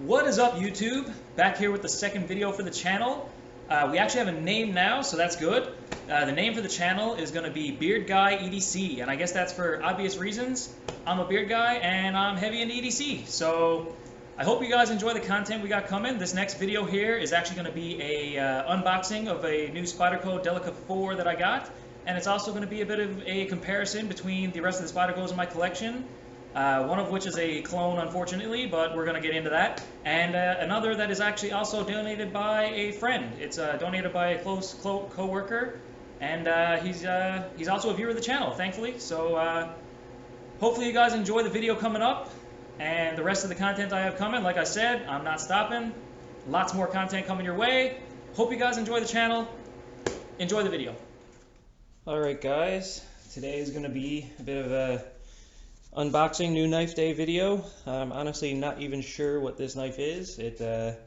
What is up, YouTube? Back here with the second video for the channel. We actually have a name now, so that's good. The name for the channel is going to be Beard Guy EDC, and I guess that's for obvious reasons. I'm a beard guy, and I'm heavy into EDC, so I hope you guys enjoy the content we got coming. This next video here is actually going to be a unboxing of a new Spyderco Delica 4 that I got, and it's also going to be a bit of a comparison between the rest of the Spydercos in my collection. One of which is a clone, unfortunately, but we're going to get into that. And another that is actually also donated by a friend. It's donated by a close co-worker, and he's also a viewer of the channel, thankfully. So hopefully you guys enjoy the video coming up, and the rest of the content I have coming. Like I said, I'm not stopping. Lots more content coming your way. Hope you guys enjoy the channel. Enjoy the video. Alright guys, today is going to be a bit of a unboxing new knife day video. I'm honestly not even sure what this knife is. It's a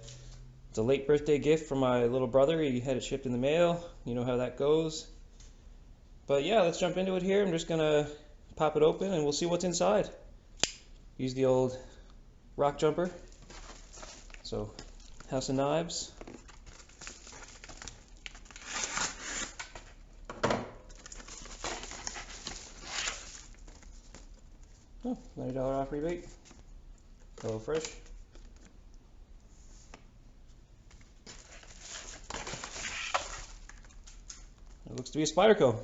late birthday gift from my little brother. He had it shipped in the mail. You know how that goes. But yeah, let's jump into it here. I'm just gonna pop it open and we'll see what's inside. Use the old rock jumper. So, House of Knives. Oh, $90 off rebate. Hello Fresh. It looks to be a Spyderco.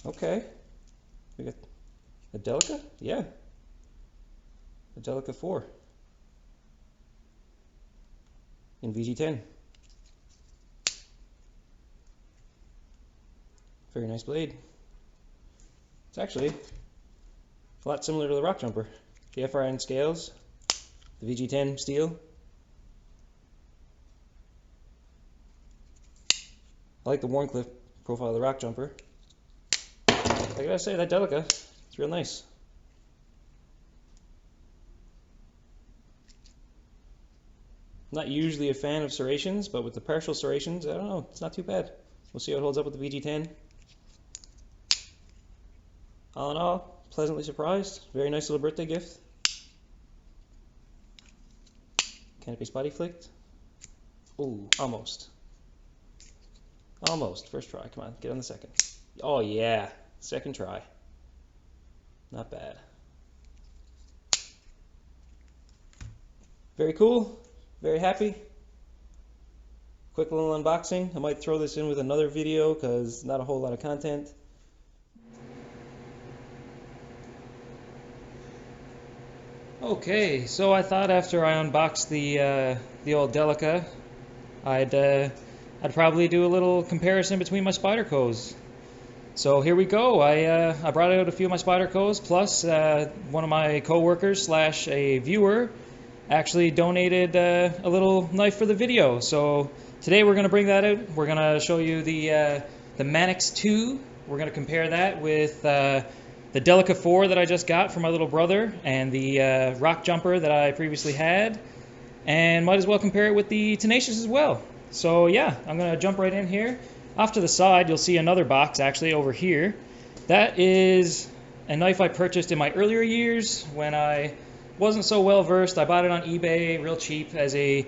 Okay. We got a Delica? Yeah. A Delica 4. In VG10. Very nice blade. It's actually a lot similar to the rock jumper. The FRN scales, the VG10 steel. I like the Warncliffe profile of the rock jumper. I gotta say, that Delica, it's real nice. Not usually a fan of serrations, but with the partial serrations, I don't know, it's not too bad. We'll see how it holds up with the VG10. All in all, pleasantly surprised. Very nice little birthday gift. Can it be spotty flicked? Ooh, almost. Almost. First try, come on, get on the second. Oh yeah, second try. Not bad. Very cool. Very happy. Quick little unboxing. I might throw this in with another video because not a whole lot of content. Okay, so I thought after I unboxed the old Delica, I'd probably do a little comparison between my Spydercos. So here we go. I brought out a few of my Spydercos, plus one of my co-workers slash a viewer actually donated a little knife for the video. So today we're going to bring that out. We're going to show you the Manix 2. We're going to compare that with the Delica 4 that I just got from my little brother and the rock jumper that I previously had. And might as well compare it with the Tenacious as well. So yeah, I'm going to jump right in here. Off to the side, you'll see another box actually over here. That is a knife I purchased in my earlier years when I wasn't so well versed. I bought it on eBay real cheap as a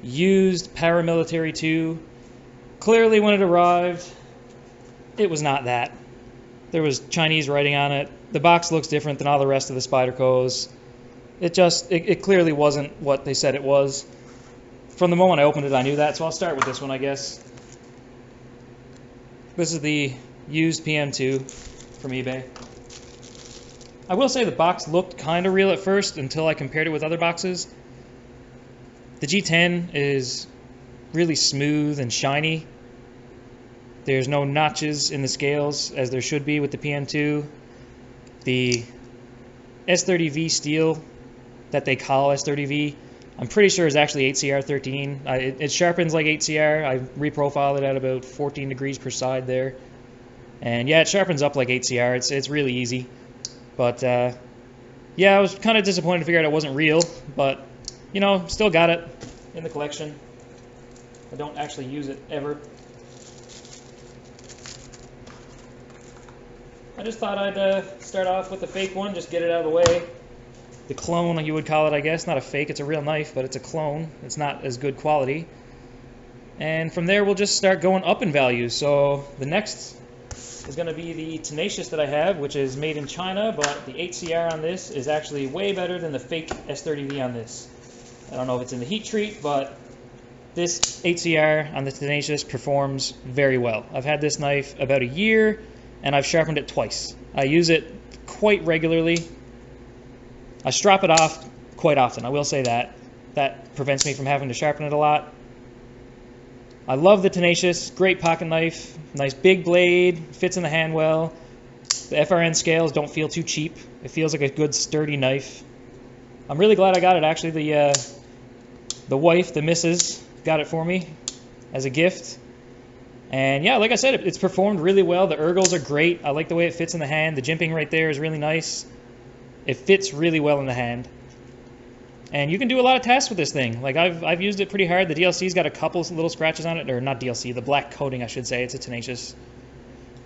used Paramilitary 2. Clearly when it arrived, it was not that. There was Chinese writing on it. The box looks different than all the rest of the Spydercos. It clearly wasn't what they said it was. From the moment I opened it, I knew that, so I'll start with this one, I guess. This is the used PM2 from eBay. I will say the box looked kind of real at first until I compared it with other boxes. The G10 is really smooth and shiny. There's no notches in the scales as there should be with the PM2. The S30V steel that they call S30V, I'm pretty sure is actually 8CR13. It sharpens like 8CR. I reprofiled it at about 14 degrees per side there. And yeah, it sharpens up like 8CR. It's really easy. But yeah, I was kind of disappointed to figure out it wasn't real, but you know, still got it in the collection. I don't actually use it ever. I just thought I'd start off with the fake one, just get it out of the way. The clone, you would call it, I guess. Not a fake, it's a real knife, but it's a clone. It's not as good quality. And from there, we'll just start going up in value. So the next is going to be the Tenacious that I have, which is made in China, but the HCR on this is actually way better than the fake S30V on this. I don't know if it's in the heat treat, but this HCR on the Tenacious performs very well. I've had this knife about a year, and I've sharpened it twice. I use it quite regularly. I strop it off quite often, I will say that. That prevents me from having to sharpen it a lot. I love the Tenacious, great pocket knife, nice big blade, fits in the hand well. The FRN scales don't feel too cheap. It feels like a good sturdy knife. I'm really glad I got it actually. The wife, the missus, got it for me as a gift. And yeah, like I said, it's performed really well. The ergos are great. I like the way it fits in the hand. The jimping right there is really nice. It fits really well in the hand. And you can do a lot of tasks with this thing. Like I've used it pretty hard. The DLC's got a couple little scratches on it, or not DLC, the black coating I should say. It's a Tenacious.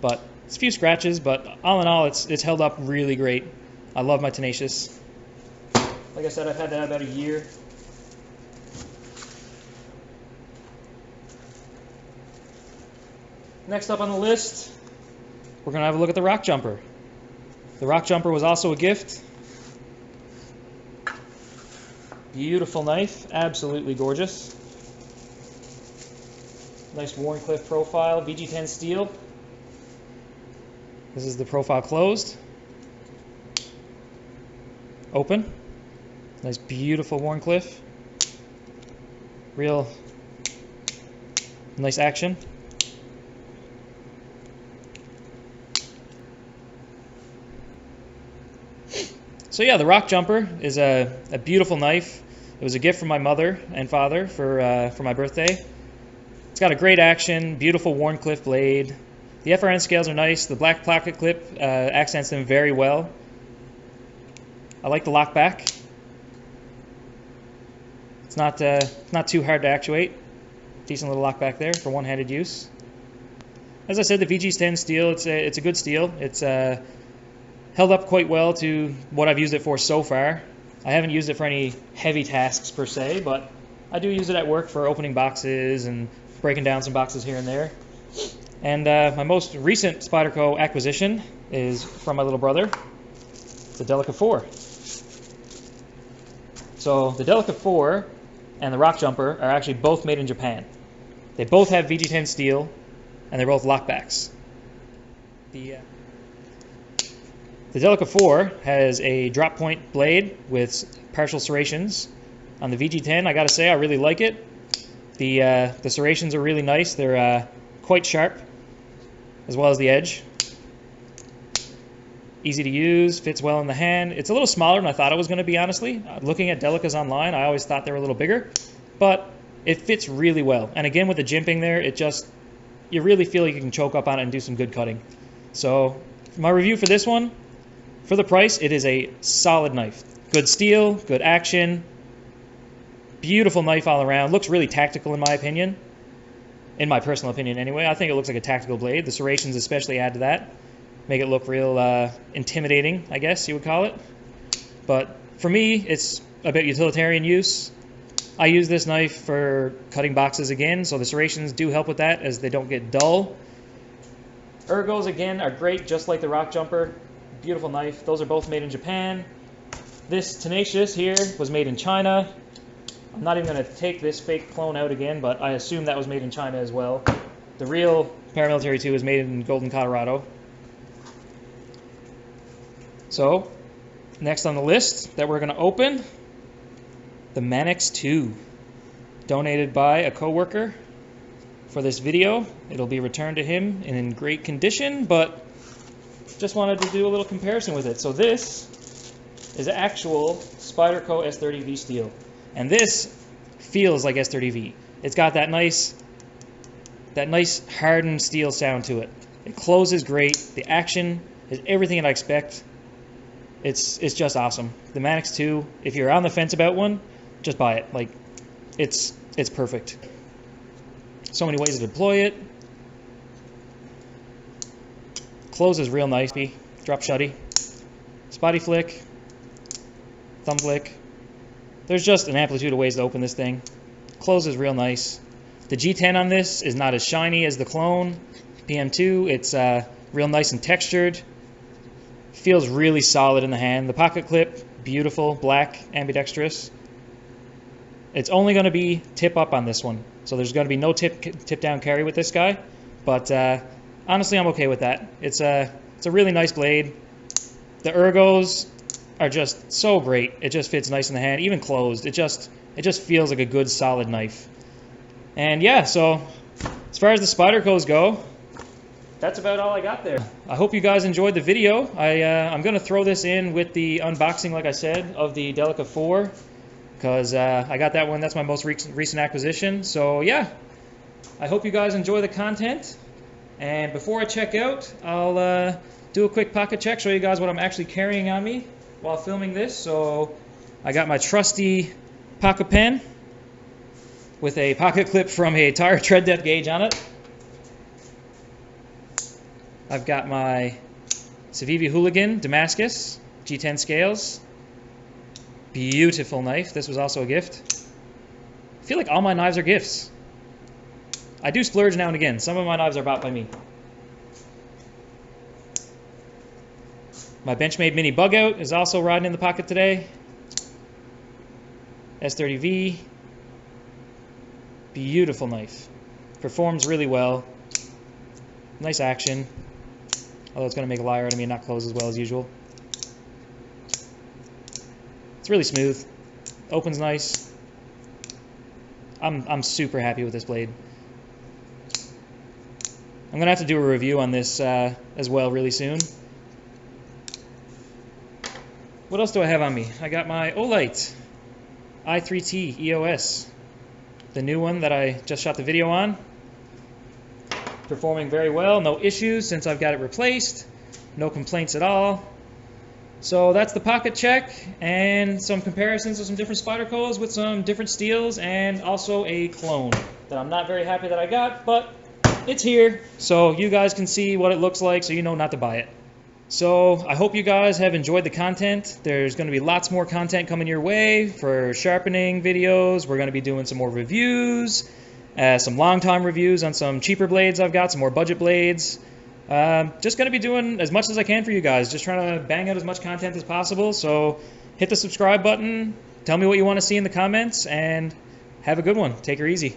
But it's a few scratches, but all in all it's held up really great. I love my Tenacious. Like I said, I've had that about a year. Next up on the list, we're going to have a look at the Rock Jumper. The Rock Jumper was also a gift. Beautiful knife, absolutely gorgeous. Nice Warncliffe profile, VG10 steel. This is the profile closed. Open. Nice beautiful Warncliffe. Real nice action. So yeah, the Rock Jumper is a beautiful knife. It was a gift from my mother and father for my birthday. It's got a great action, beautiful Warncliffe blade. The FRN scales are nice. The black pocket clip accents them very well. I like the lock back. It's not too hard to actuate. Decent little lock back there for one-handed use. As I said, the VG10 steel, it's a good steel. It's held up quite well to what I've used it for so far. I haven't used it for any heavy tasks per se, but I do use it at work for opening boxes and breaking down some boxes here and there. And my most recent Spyderco acquisition is from my little brother, the Delica 4. So the Delica 4 and the Rock Jumper are actually both made in Japan. They both have VG10 steel, and they're both lockbacks. The Delica 4 has a drop point blade with partial serrations. On the VG10, I gotta say, I really like it. The serrations are really nice. They're quite sharp, as well as the edge. Easy to use, fits well in the hand. It's a little smaller than I thought it was going to be, honestly. Looking at Delicas online, I always thought they were a little bigger, but it fits really well. And again, with the jimping there, you really feel like you can choke up on it and do some good cutting. So, my review for this one, for the price, it is a solid knife. Good steel, good action, beautiful knife all around. Looks really tactical in my opinion. In my personal opinion anyway. I think it looks like a tactical blade. The serrations especially add to that. Make it look real intimidating, I guess you would call it. But for me, it's about utilitarian use. I use this knife for cutting boxes again, so the serrations do help with that as they don't get dull. Ergos, again, are great, just like the Rock Jumper. Beautiful knife. Those are both made in Japan. This Tenacious here was made in China. I'm not even going to take this fake clone out again, but I assume that was made in China as well. The real Paramilitary 2 is made in Golden, Colorado. So, next on the list that we're going to open, the Manix 2, donated by a coworker for this video. It'll be returned to him in great condition, but just wanted to do a little comparison with it. So this is actual Spyderco S30V steel, and this feels like S30V. It's got that nice hardened steel sound to it. It closes great. The action is everything that I expect. It's just awesome. The Manix 2, if you're on the fence about one, just buy it. Like, it's perfect. So many ways to deploy it. Closes real nicely. drop shutty, spotty flick, thumb flick. There's just an amplitude of ways to open this thing. Closes real nice. The G10 on this is not as shiny as the clone PM2. It's real nice and textured. Feels really solid in the hand. The pocket clip, beautiful, black, ambidextrous. It's only going to be tip up on this one, so there's going to be no tip down carry with this guy. But honestly, I'm okay with that. It's a really nice blade. The ergos are just so great. It just fits nice in the hand, even closed. It just feels like a good solid knife. And yeah, so as far as the Spydercos go, that's about all I got there. I hope you guys enjoyed the video. I'm going to throw this in with the unboxing, like I said, of the Delica 4, because I got that one. That's my most recent acquisition. So yeah, I hope you guys enjoy the content. And before I check out, I'll do a quick pocket check, show you guys what I'm actually carrying on me while filming this. So I got my trusty pocket pen with a pocket clip from a tire tread depth gauge on it. I've got my Civivi Hooligan Damascus G10 scales. Beautiful knife. This was also a gift. I feel like all my knives are gifts. I do splurge now and again. Some of my knives are bought by me. My Benchmade Mini Bug Out is also riding in the pocket today. S30V. Beautiful knife. Performs really well. Nice action. Although it's going to make a liar out of me and not close as well as usual. It's really smooth. Opens nice. I'm super happy with this blade. I'm going to have to do a review on this as well really soon. What else do I have on me? I got my Olight i3T EOS. The new one that I just shot the video on. Performing very well, no issues since I've got it replaced. No complaints at all. So that's the pocket check and some comparisons of some different Spydercos with some different steels and also a clone that I'm not very happy that I got, but it's here so you guys can see what it looks like so you know not to buy it. So I hope you guys have enjoyed the content. There's going to be lots more content coming your way for sharpening videos. We're going to be doing some more reviews. Some long time reviews on some cheaper blades I've got, some more budget blades. Just going to be doing as much as I can for you guys, just trying to bang out as much content as possible. So hit the subscribe button, tell me what you want to see in the comments, and have a good one. Take her easy.